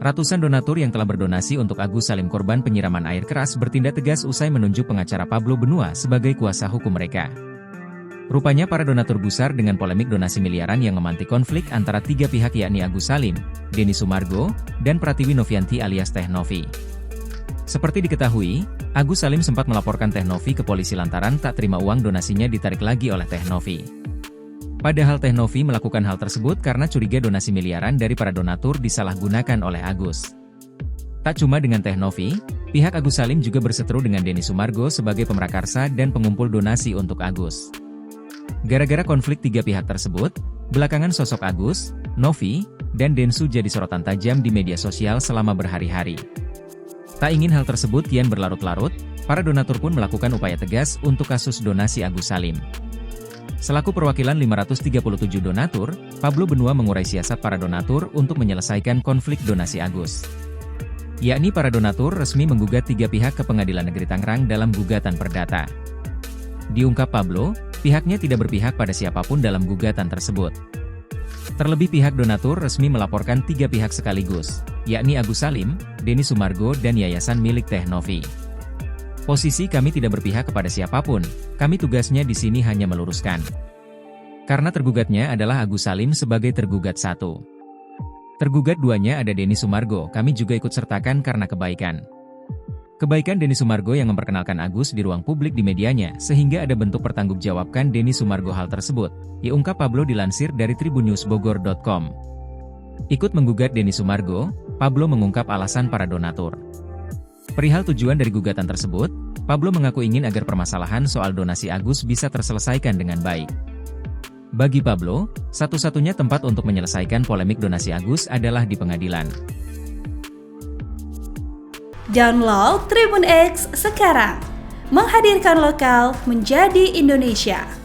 Ratusan donatur yang telah berdonasi untuk Agus Salim korban penyiraman air keras bertindak tegas usai menunjuk pengacara Pablo Benua sebagai kuasa hukum mereka. Rupanya para donatur gusar dengan polemik donasi miliaran yang memantik konflik antara tiga pihak yakni Agus Salim, Denny Sumargo, dan Pratiwi Novianti alias Teh Novi. Seperti diketahui, Agus Salim sempat melaporkan Teh Novi ke polisi lantaran tak terima uang donasinya ditarik lagi oleh Teh Novi. Padahal Teh Novi melakukan hal tersebut karena curiga donasi miliaran dari para donatur disalahgunakan oleh Agus. Tak cuma dengan Teh Novi, pihak Agus Salim juga berseteru dengan Denny Sumargo sebagai pemrakarsa dan pengumpul donasi untuk Agus. Gara-gara konflik tiga pihak tersebut, belakangan sosok Agus, Novi, dan Densu jadi sorotan tajam di media sosial selama berhari-hari. Tak ingin hal tersebut kian berlarut-larut, para donatur pun melakukan upaya tegas untuk kasus donasi Agus Salim. Selaku perwakilan 537 donatur, Pablo Benua mengurai siasat para donatur untuk menyelesaikan konflik donasi Agus. Yakni para donatur resmi menggugat tiga pihak ke Pengadilan Negeri Tangerang dalam gugatan perdata. Diungkap Pablo, pihaknya tidak berpihak pada siapapun dalam gugatan tersebut. Terlebih pihak donatur resmi melaporkan tiga pihak sekaligus, yakni Agus Salim, Denny Sumargo dan yayasan milik Teh Novi. Posisi kami tidak berpihak kepada siapapun, kami tugasnya di sini hanya meluruskan. Karena tergugatnya adalah Agus Salim sebagai tergugat satu. Tergugat duanya ada Denny Sumargo, kami juga ikut sertakan karena kebaikan. Kebaikan Denny Sumargo yang memperkenalkan Agus di ruang publik di medianya, sehingga ada bentuk pertanggungjawabkan Denny Sumargo hal tersebut, diungkap Pablo dilansir dari tribunnewsbogor.com. Ikut menggugat Denny Sumargo, Pablo mengungkap alasan para donatur. Perihal tujuan dari gugatan tersebut, Pablo mengaku ingin agar permasalahan soal donasi Agus bisa terselesaikan dengan baik. Bagi Pablo, satu-satunya tempat untuk menyelesaikan polemik donasi Agus adalah di pengadilan. Download Tribun X sekarang, menghadirkan lokal menjadi Indonesia.